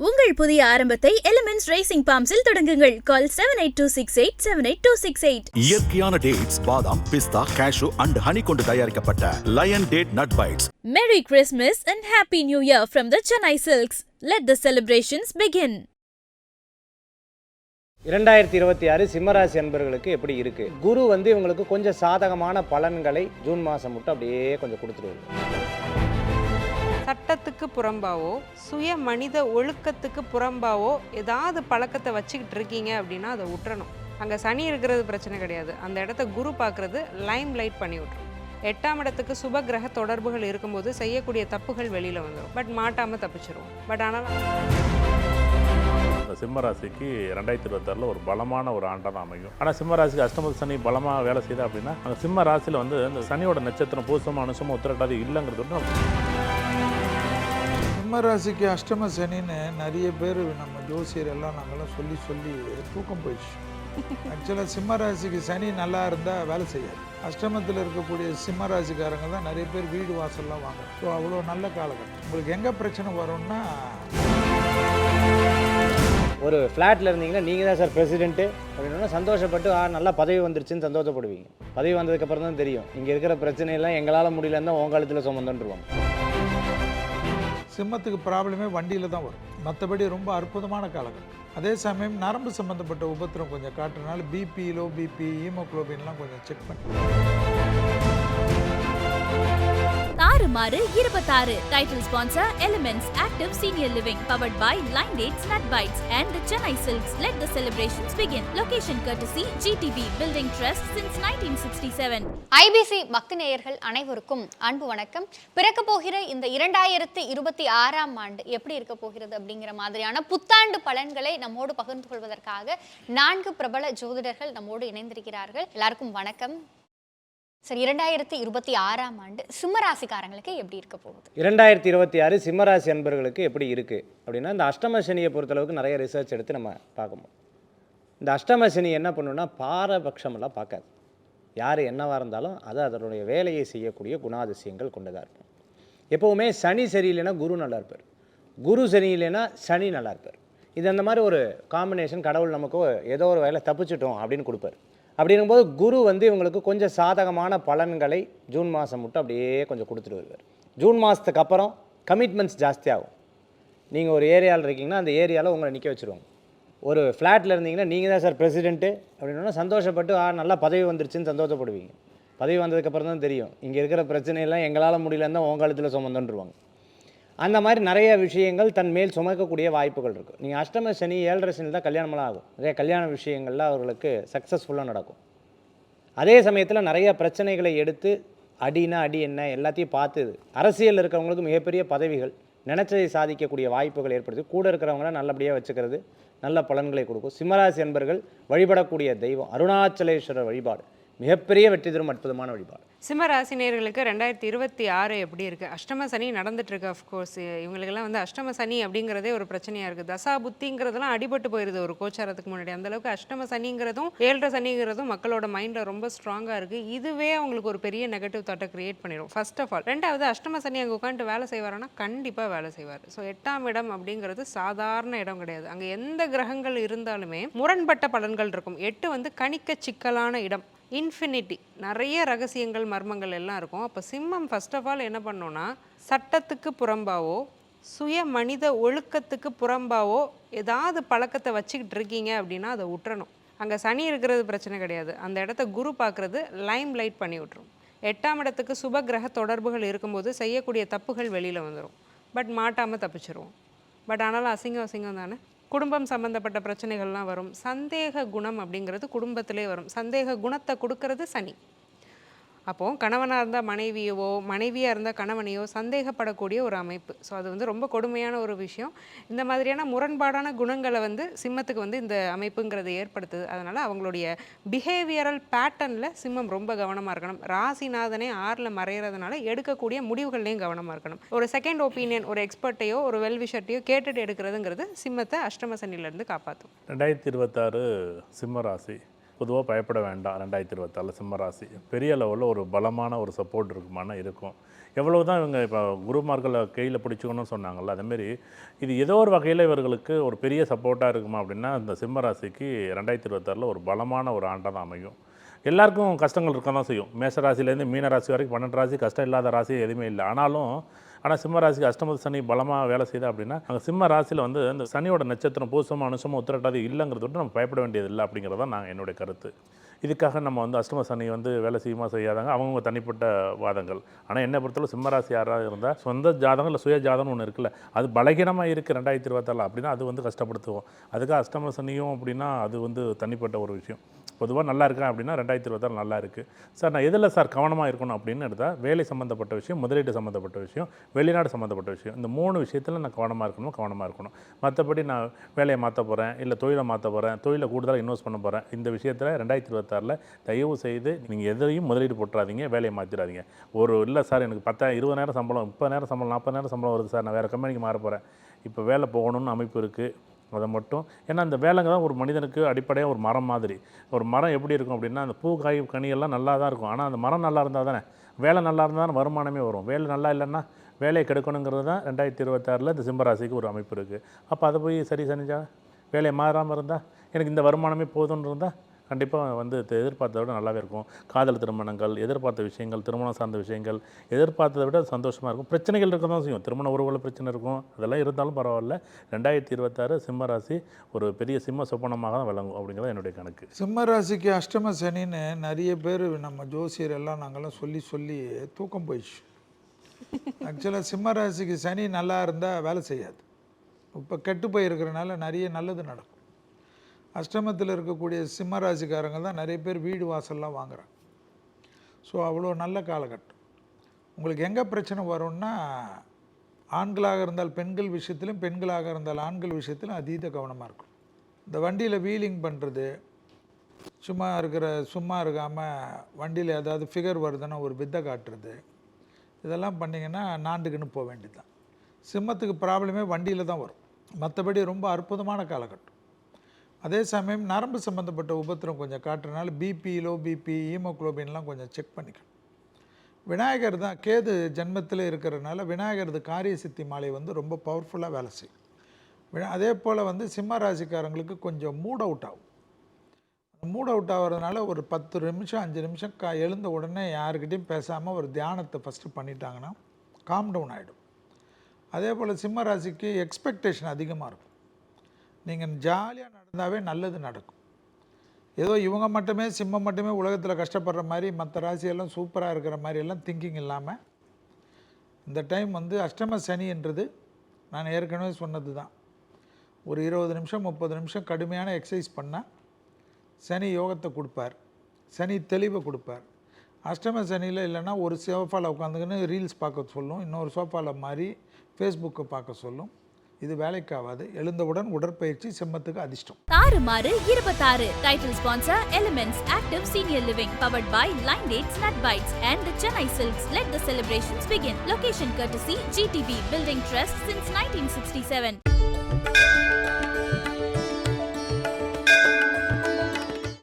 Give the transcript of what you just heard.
உங்கள் புதிய ஆரம்பத்தை எலிமெண்ட்ஸ் ரேசிங் பாம்ஸில் தொடங்குங்கள். கால் 7826878268. இயற்கையான டேட்ஸ், பாதாம், பிஸ்தா, கேஷு அண்ட் ஹனி கொண்டு தயாரிக்கப்பட்ட lion date nut bites. Merry Christmas and Happy New Year from the Chennai Silks. Let the celebrations begin. 2026 சிம்மராசி அன்பர்களுக்கு எப்படி இருக்கு? குரு இவங்களுக்கு கொஞ்சம் சாதகமான பலன்களை ஜூன் மாதம் மட்டும் அப்படியே கொஞ்சம் கொடுத்துருவாரு. சட்டத்துக்கு புறம்பாவோ சுய மனித ஒழுக்கத்துக்கு புறம்பாவோ ஏதாவது பழக்கத்தை வச்சுக்கிட்டு இருக்கீங்க அப்படின்னா அதை விட்டுறணும். அங்கே சனி இருக்கிறது பிரச்சனை கிடையாது, அந்த இடத்த குரு பார்க்குறது லைம் லைட் பண்ணி விட்டுரும். 8ஆம் இடத்துக்கு சுப கிரக தொடர்புகள் இருக்கும்போது செய்யக்கூடிய தப்புகள் வெளியில் வந்துடும், பட் மாட்டாமல் தப்பிச்சிருவோம். பட் ஆனால் சிம்மராசிக்கு 2026 ஒரு பலமான ஒரு ஆண்டாக தான் அமையும். ஆனால் சிம்மராசிக்கு அஷ்டம சனி பலமாக வேலை செய்யுது அப்படின்னா அந்த சிம்ம ராசியில் இந்த சனியோட நட்சத்திரம் பூசம் அனுசமும் உத்திரட்டாதி இல்லைங்கிறது. சிம்மராசிக்கு அஷ்டம சனின்னு நிறைய பேர் நம்ம ஜோசியர் எல்லாம் நாங்கள்லாம் சொல்லி சொல்லி தூக்கம் போயிடுச்சு. ஆக்சுவலாக சிம்மராசிக்கு சனி நல்லா இருந்தால் வேலை செய்யாது. அஷ்டமத்தில் இருக்கக்கூடிய சிம்மராசிக்காரங்க தான் நிறைய பேர் வீடு வாசல்லாம் வாங்க. ஸோ அவ்வளோ நல்ல காலகட்டம். உங்களுக்கு எங்கே பிரச்சனை வரும்னா, ஒரு ஃப்ளாட்டில் இருந்தீங்கன்னா நீங்கள் தான் சார் பிரசிடென்ட்டு அப்படின்னா சந்தோஷப்பட்டு நல்லா பதவி வந்துருச்சுன்னு சந்தோஷப்படுவீங்க. பதவி வந்ததுக்கப்புறம் தான் தெரியும் இங்கே இருக்கிற பிரச்சனையெல்லாம் எங்களால் முடியலன்னு உங்கள் காலத்தில் சுமந்துருவாங்க. சிம்மத்துக்கு ப்ராப்ளமே வண்டியில் தான் வரும், மற்றபடி ரொம்ப அற்புதமான காலகட்டம். அதே சமயம் நரம்பு சம்மந்தப்பட்ட உபத்திரம் கொஞ்சம் காட்டுறதுனால பிபி, லோ பிபி, ஹீமோக்ளோபின்லாம் கொஞ்சம் செக் பண்ணி. தாறுமாறு 26. Title sponsor Elements Active Senior Living, powered by Line Dates Nut Bites and the Chennai Silks. Let the celebrations begin. Location courtesy GTB Building Trust since 1967. IBC பக்தி நேயர்கள் அனைவருக்கும் அன்பு வணக்கம். பிறக்க போகிற இந்த 2026ஆம் ஆண்டு எப்படி இருக்க போகிறது அப்படிங்கிற மாதிரியான புத்தாண்டு பலன்களை நம்மோடு பகிர்ந்து கொள்வதற்காக 4 பிரபல ஜோதிடர்கள் நம்மோடு இணைந்திருக்கிறார்கள். எல்லாருக்கும் வணக்கம். சரி, 2026ஆம் ஆண்டு சிம்மராசிக்காரங்களுக்கு எப்படி இருக்க போகுது? 2026 சிம்மராசி அன்பர்களுக்கு எப்படி இருக்குது அப்படின்னா, இந்த அஷ்டம சனியை பொறுத்தளவுக்கு நிறைய ரிசர்ச் எடுத்து நம்ம பார்க்கணும். இந்த அஷ்டம சனி என்ன பண்ணுன்னா பாரபட்சமெல்லாம் பார்க்காது. யார் என்னவாக இருந்தாலும் அது அதனுடைய வேலையை செய்யக்கூடிய குணாதிசயங்கள் கொண்டதாக இருக்கும். எப்போவுமே சனி சரியில்லைன்னா குரு நல்லா இருப்பார், குரு சரியில்லைன்னா சனி நல்லா இருப்பார். இது அந்த மாதிரி ஒரு காம்பினேஷன் கடவுள் நமக்கு ஏதோ ஒரு வேலை தப்பிச்சிட்டோம் அப்படின்னு கொடுப்பார். அப்படிங்கும்போது குரு இவங்களுக்கு கொஞ்சம் சாதகமான பலன்களை ஜூன் மாதம் மட்டும் அப்படியே கொஞ்சம் கொடுத்துட்டு வருவார். ஜூன் மாதத்துக்கு அப்புறம் கமிட்மெண்ட்ஸ் ஜாஸ்தியாகும். நீங்கள் ஒரு ஏரியாவில் இருக்கீங்கன்னா அந்த ஏரியாவில் உங்களை நிற்க வச்சுருவாங்க. ஒரு ஃப்ளாட்டில் இருந்தீங்கன்னா நீங்கள் தான் சார் பிரசிடென்ட்டு அப்படின்னா சந்தோஷப்பட்டு நல்லா பதவி வந்துருச்சுன்னு சந்தோஷப்படுவீங்க. பதவி வந்ததுக்கப்புறம் தான் தெரியும் இங்கே இருக்கிற பிரச்சனையெல்லாம் எங்களால் முடியலன்னு தான் உங்கள் காலத்தில் சுமந்துருவாங்க. அந்த மாதிரி நிறைய விஷயங்கள் தன் மேல் சுமக்கக்கூடிய வாய்ப்புகள் இருக்குது. நீங்கள் அஷ்டம சனி 7.5 சனி தான் கல்யாணமெல்லாம் ஆகும். நிறைய கல்யாண விஷயங்கள்லாம் அவர்களுக்கு சக்ஸஸ்ஃபுல்லாக நடக்கும். அதே சமயத்தில் நிறைய பிரச்சனைகளை எடுத்து அடினா அடி என்ன எல்லாத்தையும் பார்த்து அரசியல் இருக்கிறவங்களுக்கு மிகப்பெரிய பதவிகள் நினைச்சதை சாதிக்கக்கூடிய வாய்ப்புகள் ஏற்படுத்தி கூட இருக்கிறவங்கள நல்லபடியாக வச்சுக்கிறது நல்ல பலன்களை கொடுக்கும். சிம்மராசி என்பர்கள் வழிபடக்கூடிய தெய்வம் அருணாச்சலேஸ்வரர் வழிபாடு மிகப்பெரிய வெற்றி தரும் அற்புதமான வழிபாடு. சிம்மராசினியர்களுக்கு 2026 எப்படி இருக்குது? அஷ்டம சனி நடந்துட்டுருக்கு. அஃப்கோர்ஸ் இவங்களுக்கெல்லாம் அஷ்டம சனி அப்படிங்கிறதே ஒரு பிரச்சனையாக இருக்குது. தசா புத்திங்கிறதுலாம் அடிபட்டு போயிடுது ஒரு கோச்சாரத்துக்கு முன்னாடி. அந்தளவுக்கு அஷ்டம சனிங்கிறதும் 7.5 சனிங்கிறதும் மக்களோட மைண்டில் ரொம்ப ஸ்ட்ராங்காக இருக்குது. இதுவே அவங்களுக்கு ஒரு பெரிய நெகட்டிவ் தாட்டை கிரியேட் பண்ணிடும் ஃபர்ஸ்ட் ஆஃப் ஆல். ரெண்டாவது, அஷ்டம சனி அங்கே உட்காந்துட்டு வேலை செய்வாருன்னா கண்டிப்பாக வேலை செய்வார். ஸோ 8ஆம் இடம் அப்படிங்கிறது சாதாரண இடம் கிடையாது. அங்கே எந்த கிரகங்கள் இருந்தாலுமே முரண்பட்ட பலன்கள் இருக்கும். 8 கணிக்க சிக்கலான இடம், இன்ஃபினிட்டி, நிறைய ரகசியங்கள் மர்மங்கள் எல்லாம் இருக்கும். அப்போ சிம்மம் ஃபர்ஸ்ட் ஆஃப் ஆல் என்ன பண்ணோன்னா, சட்டத்துக்கு புறம்பாவோ சுய மனித ஒழுக்கத்துக்கு புறம்பாவோ ஏதாவது பழக்கத்தை வச்சுக்கிட்டு இருக்கீங்க அப்படின்னா அதை விட்டுறணும். அங்கே சனி இருக்கிறது பிரச்சனை கிடையாது, அந்த இடத்த குரு பார்க்குறது லைம் லைட் பண்ணி விட்டுரும். 8ஆம் இடத்துக்கு சுப கிரக தொடர்புகள் இருக்கும்போது செய்யக்கூடிய தப்புகள் வெளியில் வந்துடும், பட் மாட்டாமல் தப்பிச்சிருவோம். பட் ஆனாலும் அசிங்கம் தானே. குடும்பம் சம்மந்தப்பட்ட பிரச்சனைகள்லாம் வரும். சந்தேக குணம் அப்படிங்கிறது குடும்பத்திலே வரும். சந்தேக குணத்தை கொடுக்கறது சனி. அப்போது கணவனாக இருந்தால் மனைவியவோ மனைவியாக இருந்தால் கணவனையோ சந்தேகப்படக்கூடிய ஒரு அமைப்பு. ஸோ அது ரொம்ப கொடுமையான ஒரு விஷயம். இந்த மாதிரியான முரண்பாடான குணங்களை சிம்மத்துக்கு இந்த அமைப்புங்கிறது ஏற்படுத்துது. அதனால் அவங்களுடைய பிஹேவியரல் பேட்டர்னில் சிம்மம் ரொம்ப கவனமாக இருக்கணும். ராசிநாதனே 6ல் மறைகிறதுனால எடுக்கக்கூடிய முடிவுகள்லையும் கவனமாக இருக்கணும். ஒரு செகண்ட் ஒப்பீனியன், ஒரு எக்ஸ்பர்ட்டையோ ஒரு வெல்விஷர்ட்டையோ கேட்டுட்டு எடுக்கிறதுங்கிறது சிம்மத்தை அஷ்டம சனியிலேருந்து காப்பாற்றும். 2026 சிம்ம ராசி பொதுவாக பயப்பட வேண்டாம். 2026 சிம்ம ராசி பெரிய லெவலில் ஒரு பலமான ஒரு சப்போர்ட் இருக்குமானா இருக்கும். எவ்வளோ தான் இவங்க இப்போ குருமார்களை கையில் பிடிச்சிக்கணும்னு சொன்னாங்கல்ல, அதேமாரி இது ஏதோ ஒரு வகையில் இவர்களுக்கு ஒரு பெரிய சப்போர்ட்டாக இருக்குமா அப்படின்னா இந்த சிம்ம ராசிக்கு 2026 ஒரு பலமான ஒரு ஆண்டாக தான் அமையும். எல்லாருக்கும் கஷ்டங்கள் இருக்க தான் செய்யும். மேஷ ராசிலேருந்து மீன ராசி வரைக்கும் 12 ராசி கஷ்டம் இல்லாத ராசி எதுவுமே இல்லை. ஆனால் சிம்ம ராசிக்கு அஷ்டமத்து சனி பலமாக வேலை செய்யுது அப்படின்னா அங்கே சிம்ம ராசியில் வந்து இந்த சனியோட நட்சத்திரம் பூசமாக அனுசமாக உத்திரட்டாதி இல்லைங்கிறத விட்டு நம்ம பயப்பட வேண்டியது இல்லை அப்படிங்கிறது தான் என்னுடைய கருத்து. இதுக்காக நம்ம வந்து அஷ்டம சனி வந்து வேலை செய்யுமா செய்யாதாங்க அவங்கவுங்க தனிப்பட்ட வாதங்கள். ஆனால் என்னை பொறுத்தளவு சிம்ம ராசி யாராக இருந்தால் சொந்த ஜாதகம் இல்லை சுய ஜாதகம் ஒன்று இருக்குல்ல, அது பலகீனமாக இருக்குது 2026 அப்படின்னா அது வந்து கஷ்டப்படுத்துவோம். அதுக்காக அஷ்டம சனியும் அப்படின்னா அது வந்து தனிப்பட்ட ஒரு விஷயம். பொதுவாக நல்லா இருக்கேன் அப்படின்னா 2026 நல்லா இருக்குது சார். நான் எதில் சார் கவனமாக இருக்கணும் அப்படின்னு எடுத்தால் வேலை சம்மந்தப்பட்ட விஷயம், முதலீடு சம்மந்தப்பட்ட விஷயம், வெளிநாடு சம்மந்தப்பட்ட விஷயம், இந்த 3 விஷயத்தில் நான் கவனமாக இருக்கணும். மற்றபடி நான் வேலையை மாற்ற போகிறேன், இல்லை தொழிலை மாற்ற போகிறேன், தொழிலை கூடுதலாக இன்வெஸ்ட் பண்ண போகிறேன், இந்த விஷயத்தில் 2026 தயவு செய்து நீங்கள் எதையும் முதலீடு போட்டுறாதீங்க, வேலையை மாற்றிடாதீங்க. இல்லை சார் எனக்கு 10,000 20,000 சம்பளம், 30,000 சம்பளம், 40,000 சம்பளம் வருது சார், நான் வேறு கம்பெனிக்கு மாற போகிறேன், இப்போ வேலை போகணும்னு அமைப்பு இருக்குது, அதை மட்டும். ஏன்னா அந்த வேலைங்க தான் ஒரு மனிதனுக்கு அடிப்படையாக ஒரு மரம் மாதிரி. ஒரு மரம் எப்படி இருக்கும் அப்படின்னா அந்த பூ காய் கனியெல்லாம் நல்லா தான் இருக்கும். ஆனால் அந்த மரம் நல்லா இருந்தால் தானே வேலை நல்லா இருந்தால் தானே வருமானமே வரும். வேலை நல்லா இல்லைன்னா வேலையை கெடுக்கணுங்கிறது தான் 2026 இந்த சிம்மராசிக்கு ஒரு அமைப்பு இருக்குது. அப்போ அதை போய் சரி செஞ்சா வேலையை மாறாமல் இருந்தால் எனக்கு இந்த வருமானமே போதும்னு இருந்தால் கண்டிப்பாக வந்து எதிர்பார்த்ததை விட நல்லாவே இருக்கும். காதல் திருமணங்கள், எதிர்பார்த்த விஷயங்கள், திருமணம் சார்ந்த விஷயங்கள் எதிர்பார்த்ததை விட சந்தோஷமாக இருக்கும். பிரச்சனைகள் இருக்க தான் செய்யும், திருமண உறவுகளில் பிரச்சனை இருக்கும், அதெல்லாம் இருந்தாலும் பரவாயில்ல. 2026 சிம்ம ராசி ஒரு பெரிய சிம்ம சொப்பனமாக தான் விளங்கும் அப்படிங்கிறது என்னுடைய கணக்கு. சிம்ம ராசிக்கு அஷ்டம சனின்னு நிறைய பேர் நம்ம ஜோசியர் எல்லாம் நாங்கள்லாம் சொல்லி தூக்கம் போயிடுச்சு. ஆக்சுவலாக சிம்ம ராசிக்கு சனி நல்லா இருந்தால் வேலை செய்யாது. இப்போ கெட்டு போயிருக்கிறனால நிறைய நல்லது நடக்கும். அஷ்டமத்தில் இருக்கக்கூடிய சிம்ம ராசிக்காரங்க தான் நிறைய பேர் வீடு வாசல்லாம் வாங்குகிறாங்க. ஸோ அவ்வளோ நல்ல காலகட்டம். உங்களுக்கு எங்கே பிரச்சனை வரும்னா ஆண்களாக இருந்தால் பெண்கள் விஷயத்திலும், பெண்களாக இருந்தால் ஆண்கள் விஷயத்திலும் அதீத கவனமாக இருக்கும். இந்த வண்டியில் வீலிங் பண்ணுறது, சும்மா இருக்காமல் வண்டியில் ஏதாவது ஃபிகர் வருதுன்னா ஒரு வித்தை காட்டுறது, இதெல்லாம் பண்ணிங்கன்னா நாண்டுக்குன்னு போக வேண்டியது தான். சிம்மத்துக்கு ப்ராப்ளமே வண்டியில் தான் வரும். மற்றபடி ரொம்ப அற்புதமான காலகட்டம். அதே சமயம் நரம்பு சம்மந்தப்பட்ட உபத்திரம் கொஞ்சம் காட்டுறதுனால பிபி, லோ பிபி, ஹீமோக்ளோபின்லாம் கொஞ்சம் செக் பண்ணிக்கணும். விநாயகர் தான் கேது ஜென்மத்தில் இருக்கிறதுனால விநாயகரது காரிய சித்தி மாலை வந்து ரொம்ப பவர்ஃபுல்லாக வேலை செய்யும். அதே போல் வந்து சிம்ம ராசிக்காரங்களுக்கு கொஞ்சம் மூட் அவுட் ஆகும். மூட் அவுட் ஆகிறதுனால ஒரு 10 நிமிஷம் 5 நிமிஷம் எழுந்த உடனே யாருக்கிட்டையும் பேசாமல் ஒரு தியானத்தை ஃபஸ்ட்டு பண்ணிட்டாங்கன்னா காம் டவுன் ஆகிடும். அதே போல் சிம்ம ராசிக்கு எக்ஸ்பெக்டேஷன் அதிகமாக இருக்கும். நீங்கள் ஜாலியாக நடந்தாவே நல்லது நடக்கும். ஏதோ இவங்க மட்டுமே சிம்மம் மட்டுமே உலகத்தில் கஷ்டப்படுற மாதிரி மற்ற ராசியெல்லாம் சூப்பராக இருக்கிற மாதிரி எல்லாம் திங்கிங் இல்லாமல் இந்த டைம் வந்து அஷ்டம சனின்றது நான் ஏற்கனவே சொன்னது தான். ஒரு 20 நிமிஷம் 30 நிமிஷம் கடுமையான எக்ஸசைஸ் பண்ணால் சனி யோகத்தை கொடுப்பார், சனி தெளிவை கொடுப்பார். அஷ்டம சனியில் இல்லைன்னா ஒரு சோஃபாவில் உட்காந்துக்கின்னு ரீல்ஸ் பார்க்க சொல்லும், இன்னொரு சோஃபாவில் மாதிரி ஃபேஸ்புக்கை பார்க்க சொல்லும். இது வேலைக்காகாது. எழுந்தவுடன் உடற்பயிற்சி சிம்மத்துக்கு அதிர்ஷ்டம். தாறுமாறு 26 title sponsor elements active senior living powered by lion dates nut bites and the Chennai Silks. Let the celebrations begin. Location courtesy GTB Building Trust since 1967.